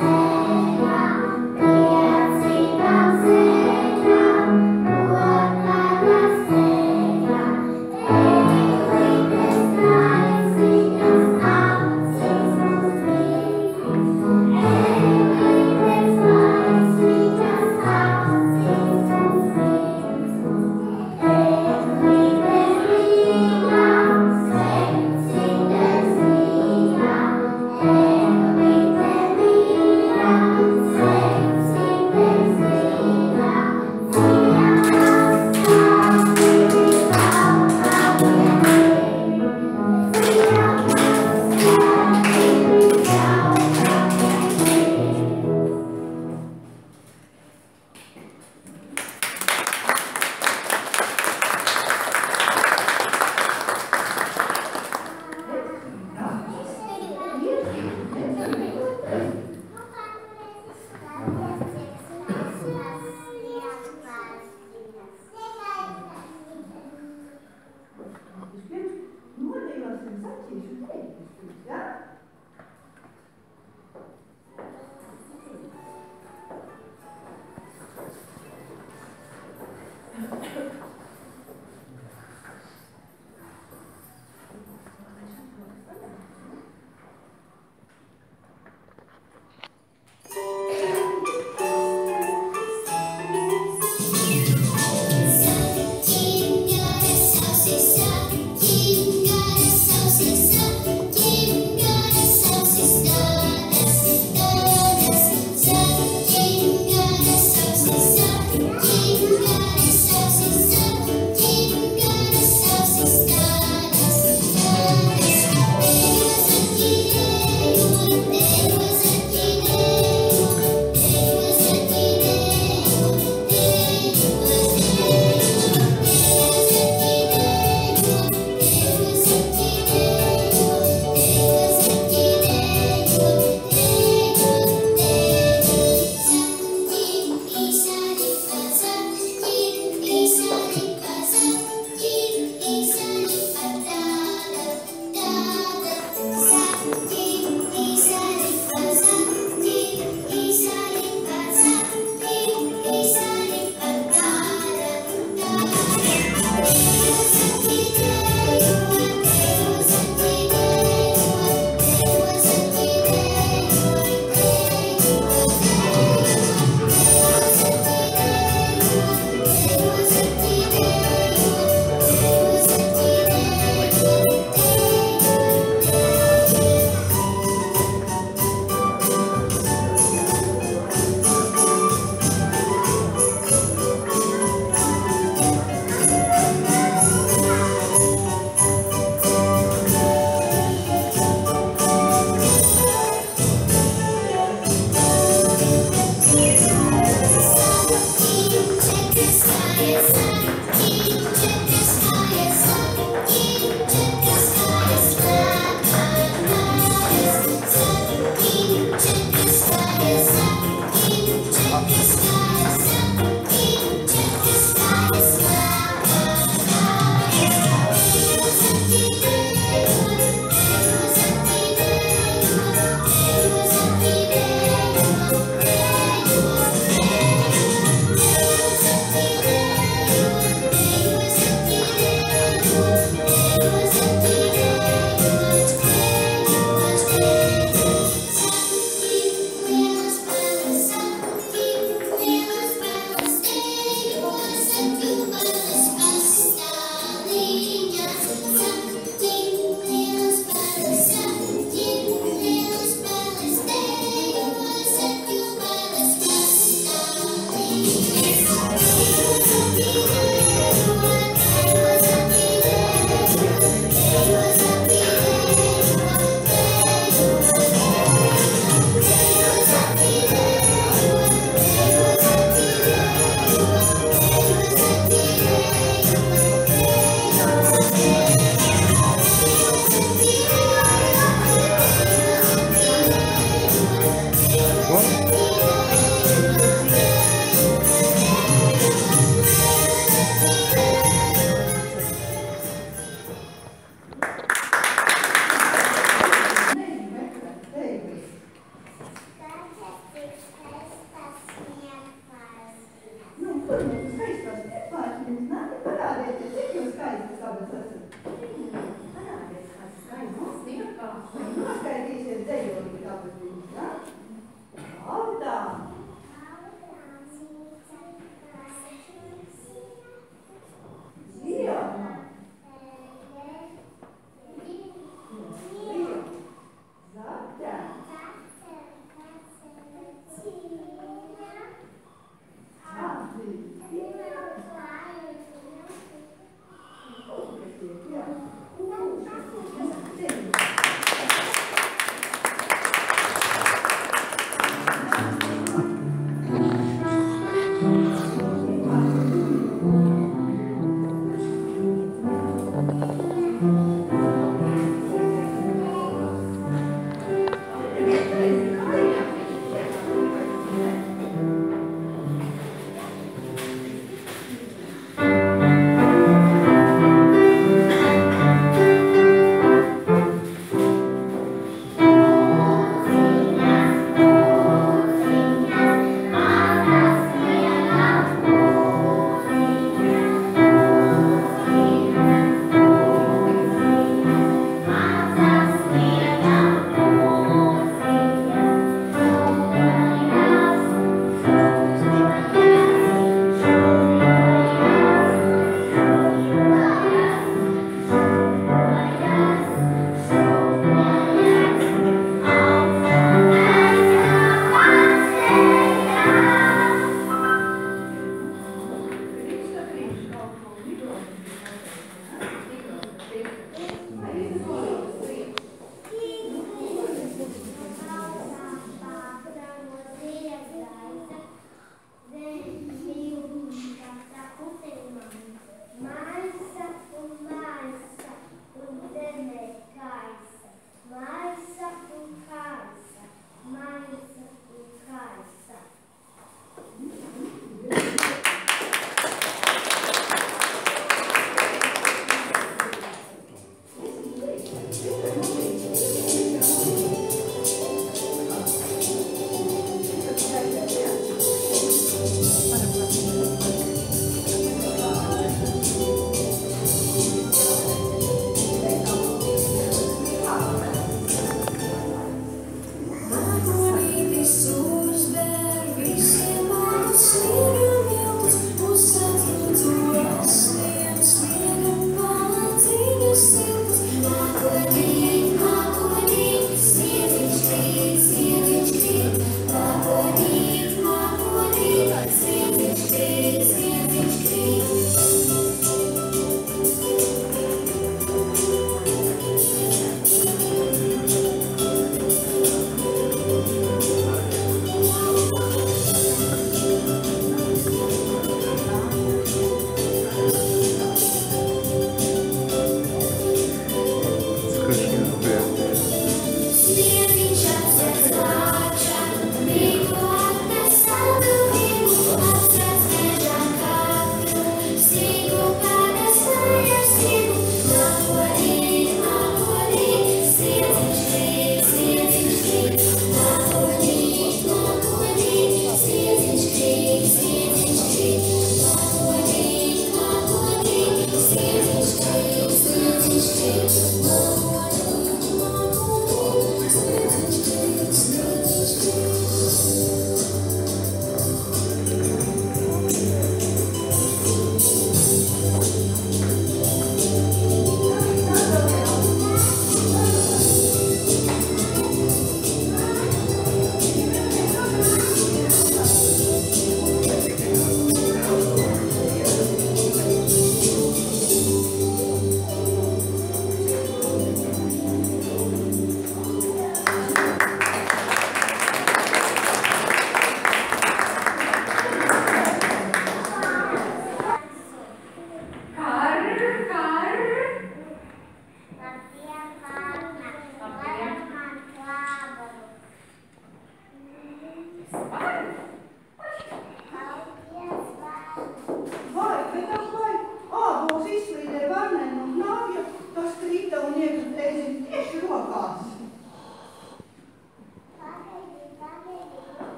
Seja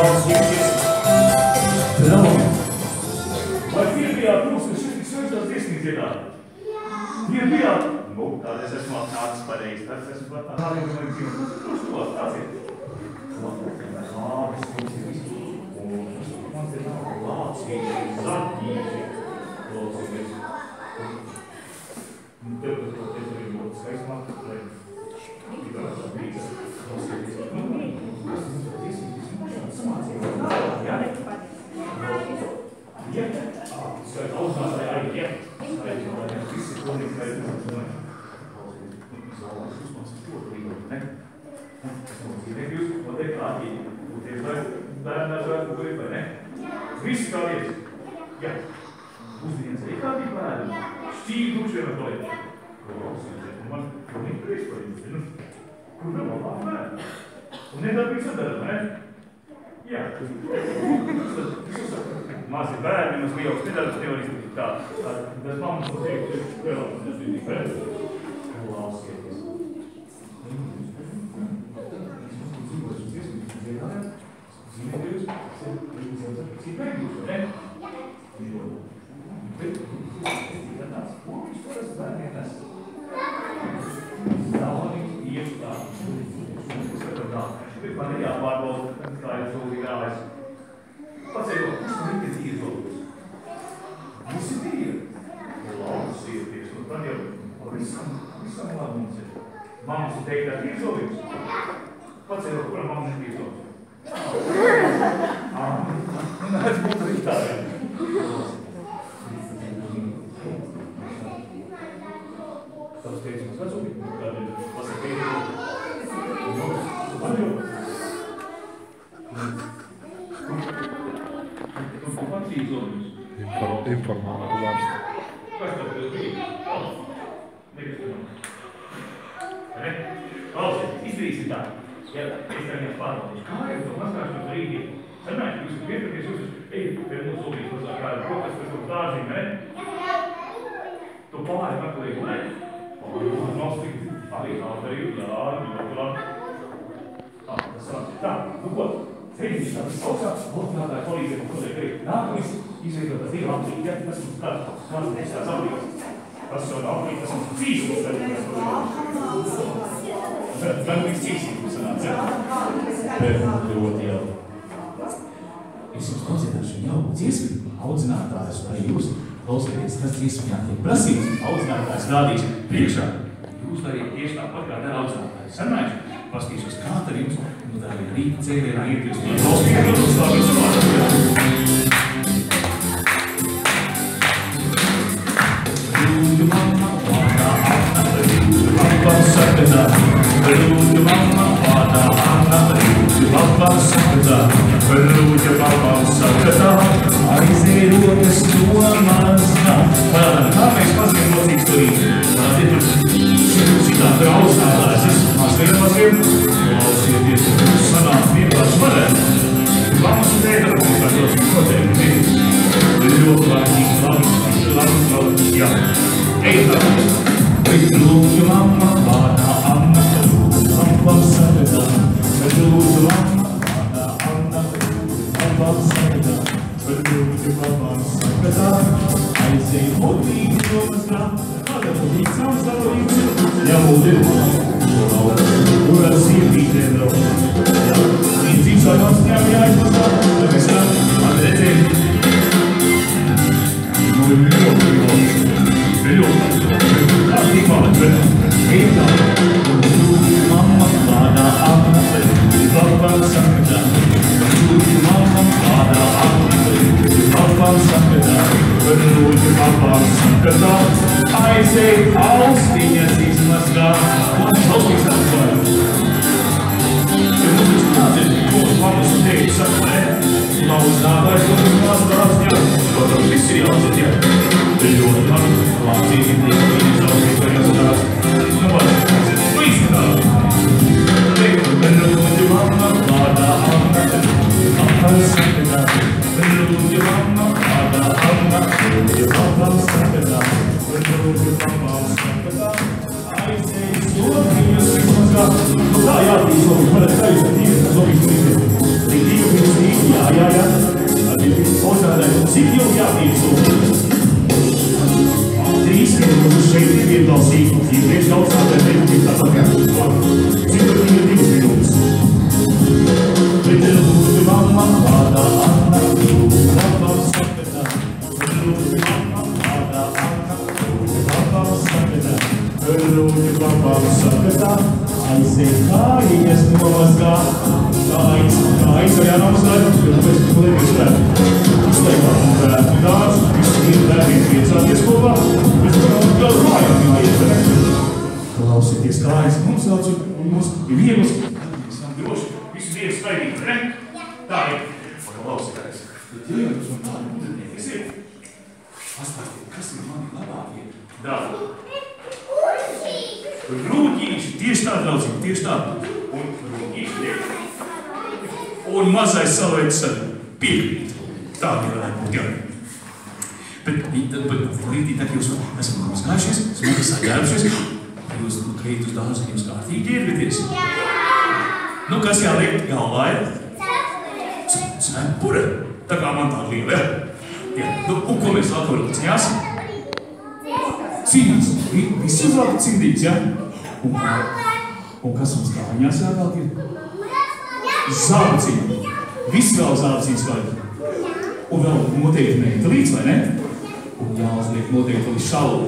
klausīties draugi. Vai tie bijāt jūs, ka šis tik svētās dziesmīgi dziedāt? Tie bijāt? Nu, tad es esmu atnācis pareizi, tad es esmu patās. Tādiem, ka man dzīvo, tas ir droši tuvās, tāciet. Man te nav lācīši, zaķīši, klausīties. Tev tas arī ļoti skaisti mākāt, lai tikās brīdis, klausīties. Jā, ne? Jā, skait auznās, vai arī, jā. Visi pilnīgi skait, izolās uzmās ļoti līdot, ne? Es nozīmē, ka jūs noteikti āķīgi būties, lai bērnās varētu būt, vai ne? Visi kā vies. Jā. Uzdienas arī kādīgi bērni. Šķīgi duši vienā kolēģi. Klausīties, man pilnīgi prieks par jums, nu? Kur vēl labāk bērni? Un nedarbīgi sadara, vai ne? Jā. Jūs mazi bērni, mums liels nedarbs teorijas tā. Tas mammas notiek, vēlāk tas bija bērni. Klausieties. Man ir jāpārbauda, kā ir zūdīgi gājas. Paceļot, kas man ir iezolīgs? Visi tīri. Klausieties, un tad jau visam labi mums ir. Mammas ir teikt, ka ir iezolīgs. Paceļot, kuram mammas ir iezolīgs? Nē, būtu arī tā. Tavs teiciens vecūki, kādi ir pasakīti? Paļo. Tu pats iezolīgs? Informātu vārstu. Kas tev bija? Nekas tev. Ne? Klausies, izdarīsim tā. Ja es tagad pārbaudīšu, kā ir to mazgāšanos rītiem? Sanāk, jūs pieturaties, jūs ej, pie mūsu solīs mazāk kādu prokas, kas tev dārzīm, ne? Tu pāri meklēji, ne? Pāri nostīgi, arī ātrību, jā, tas sanāk. Tā, nu ko? Ceļiņš tāds sausās, lotinātāji palīdzēja, ko tev ir. Nākamais izveidot tas divu apdīgi, ja? Tas mums kāds tās apdīgas. Tas jau apdīgi, tas mums cīsums. Gan līdz cīsīgums sanāc, ja? Bet ļoti jau. Es jums koncentrēšu jauku dziesmi, audzinātājs, un arī jūs klausieties, kas dziesmi jātiek prasīts, audzinātājs rādīs priekšā. Jūs dariet tieši tāpat, kā dara audzinātājs. Sanājuši, pastīšos, kā tad jums, nu tā arī rīta cēlienā iet jūs klausieties, un stāvīt savā. Rūdu mamma, vārdā Anna, rūdu papā sakatā. Rūdu mamma, vārdā Anna, rūdu papā sakatā. Rūdu papā sakatā, aizēj rokas to mazā. Kā mēs mazliet mocīgs to rīt? Citā trauznātājs, es mazliet. Klausieties, jūs sanāk vienkārši varētu. Mammas un tēta mums tā ļoti noteikti. Ļoti labi, jā. Ejam tā. Lūdzu mamma, vārdā Anna, lūdzu papā sakatā. Lūdzu mamma, vārdā Anna, lūdzu papā sakatā. Lūdzu papā sakatā. Aizēj modīgi rokas tā. Kādā modīgi savas dalības ir? Jā, modīgi. Kurā sirdītē draug. Jā, viņa dzīvsā jāsņēm jāizmazā. Tad es tā, man redzēju. Nu, ļoti. Kā tik mālēt, bet ejam tā. Lūdzu mamma, vārdā Anna, lūdzu papā sakatā. Lūdzu mamma, vārdā Anna, lūdzu papā sakatā. Lūdzu papā sakatā. Aizēj austiņas izmazgā. Man šausmīgs tāds vajag. Ja mums taču nāciet, ko mammas un tēti saka, ne? Audzinātājs, ko mums mās dārts, jā. Protams, viss ir jāzat, jā. Ļoti labi, lācīgi, ļoti saucīgi, ka jāsadās. Nu, vajag, viss tā. Lūdzu mamma, vārdā Anna, lūdzu papā sakatā. Lūdzu mamma, vārdā Anna, lūdzu papā sakatā. Lūdzu papā sakatā. Aizēj sotiņas izmazgā. Nu tā jātīt sotiņas, varētu taisnīt, tīvas sotiņas izmazgā. Tik tīvas tāpēc, lai mēs varētu izlaikāt bērnu dārzu, visi bērni priecāties kopā, mēs varam vēl mājām jāiet, ne? Klausieties kājas, mums ir viegls, mēs esam droši, visu dienu skaidīt, ne? Tā ir. Klausieties. Jā, tas man tādi mūdrinieki ir. Pastāstiet, kas ir mani labākie dārgi? Rūķīši, tieši tā, draudzīgi, tieši tā. Un rūķīši, un mazais salvēts ar piekrīt. Tā varētu būt, jā. Bet līdī, tad jūs esam mazgājušies, smagi saģērbušies, jūs krīt uz dārzu, jums kārtīgi ģērbieties. Nu, kas jāliek galvā ir? Cepure. Tā kā man tā liela, jā. Nu, un ko mēs vēl varam cīņās? Cīņās. Visi uzvāk cīndīts, jā? Un kas mums kājiņās jāvāk ir? Zābacīņi. Visi vēl zābacīņas kājiņi. Un vēl noteikti meitelīts, vai ne? Un jāuzliek noteikti vēl šalu.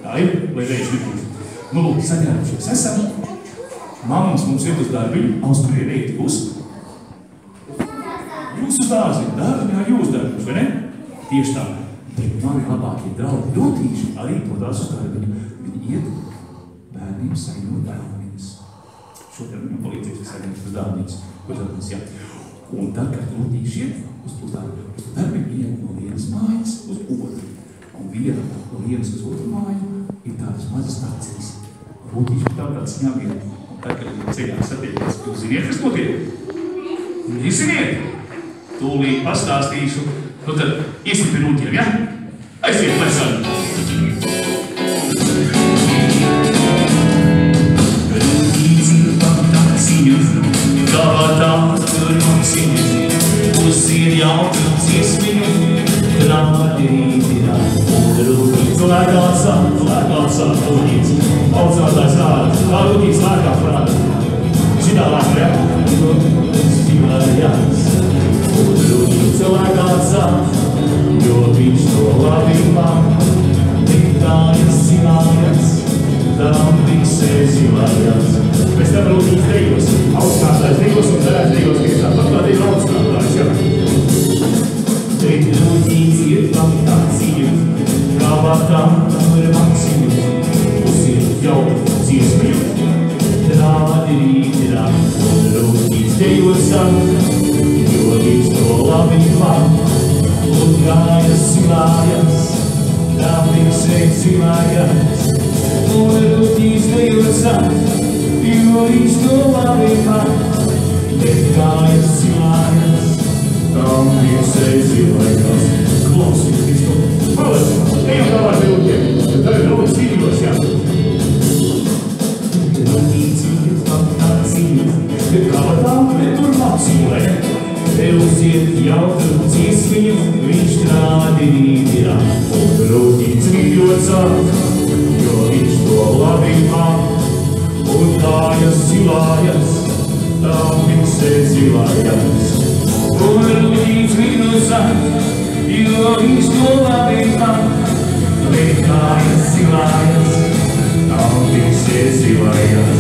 Tā ir, lai reiz likums. Nu, lūk, saņēmušies esam. Mammas mums iet uz darbiņu, austrien eiti uz. Jūsu dārziņu, dārziņā jūs darbus, vai ne? Tieši tā. Bet mani labākie draugi dotīši arī dodās uz darbiņu. Viņi iet bērniem saņot dāvanas. Šodien viņam palīdzēs saņot uz dāvanas. Jā. Un tad, kad dotīši iet uz darbiņu, iet no vienas mājas uz otru. Un viena no vienas uz otru māju ir tādas mazas nācijas. Dotīši tāds ņemien. Un tad, kad viņi ceļā satiekas, jūs ziniet, kas notiek? Neziniet! Tūlīt pastāstīšu. Nu tad, iesim pie rūtiem, ja? Aiziet, lesam! Rūtīs ir fantācijas, kādā tur maksiņas, uz ir jautru dziesmiņu, trādītirā. Rūtīs lēkāts, rūtīs. Audzātājs rāda, kā rūtīs lēkāts rāda. Šitā lēkā, ja? Rūtīs stimulējās. Rūtīs lēkāts, jo viņš to labībā. Tiktājas zilājas, tam tiksē zilājas. Pēc tam rūtīs dejos, augstātājs dejos un darēs dejos tiešā. Pat kā dejo augstātājs, ja? Bet rūtīs ir fantācija, kā vatām ar maksiņu. Uz ir jau dziesmiņu, trādītirā. Un rūtīs dejosam, jo viņš to labībā. Un kājas zilājas, tam tiksē zilājas. Un rūtīs dejosam, jo viņš to labībā. Bet kājas zilājas, tam tiksē zilājas. Klausieties to. Paldies! Ejam tālāk pie rūtiem. Tā ir rūtīs cīņos, jā. Rūtīs ir fantācija, kā vatām tur maksiņu, Tev iet jautru dziesmiņu, viņš trādītirā. Un rūtīs mīļot sāk, jo viņš to labībā. Un kājas zilājas, tam tiksē zilājas. Un rūtīs mīļot sāk, jo viņš to labībā. Bet kājas zilājas, tam tiksē zilājas.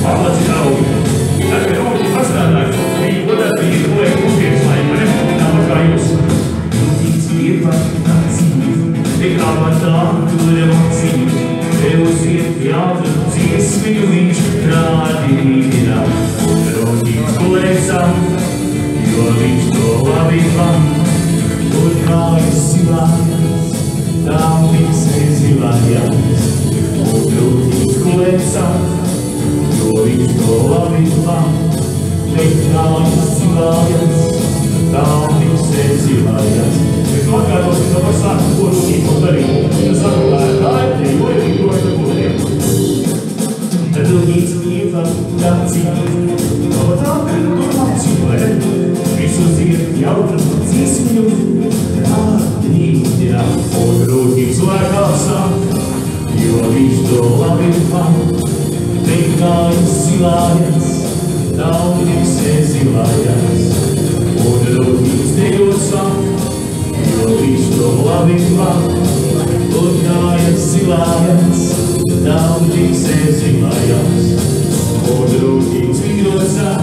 Palaci draugi, tad, kad rūtīs pastrādājas, viņi godāt viņi liek uzties laiku, ne? Tāpat kā jūs. Rūtīs ir fantācija, kā vatām tur maksiņu. Tev iet jautru dziesmiņu, viņš trādītirā. Un rūtīs gulēsam, jo viņš to labībā. Un kājas zilājas, tam tiksē zilājas. Un rūtīs gulēsam, jo viņš to labībā. Bet kājas zilājas, tam tiksē zilājas. Bet atkārtosim to par sāku, ko rūtīs mums darīt. Tas atkārtāji, tie joļīgi doši ar būtiem. Tad rūtīs ir fantācija, kā vatām tur maksiņu, visus ir jautru dziesmiņu, trādītirā. Un rūtīs lēkās sāk, jo viņš to labībā. Bet kājas zilājas, tam tiksē zilājas. Un rūtīs dejos sāk, jo viņš to labībā. Un kājas zilājas, tam tiksē zilājas. Un rūtīs mīļot sāk,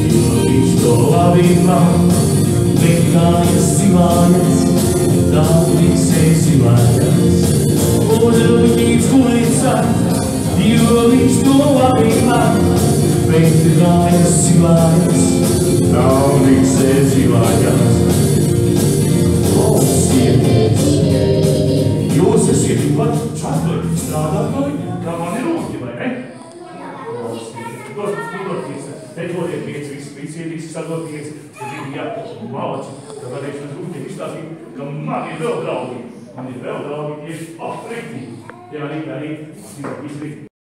jo viņš to labībā. gājas sivājas, daudzīs sivājas. Un viņš kulica, jo viņš to labi man. Bet gājas sivājas, daudzīs sivājas. O, sievietes, jūs esat pat čatvori strādātāji, kā mani roki, vai ne? Nedodiet visi sadoties, ja malači, ka varēšu uz rūtiem izstāstīt, ka man ir vēl draugi. Man ir vēl draugi tieši aprītī. Ja arī izrīt.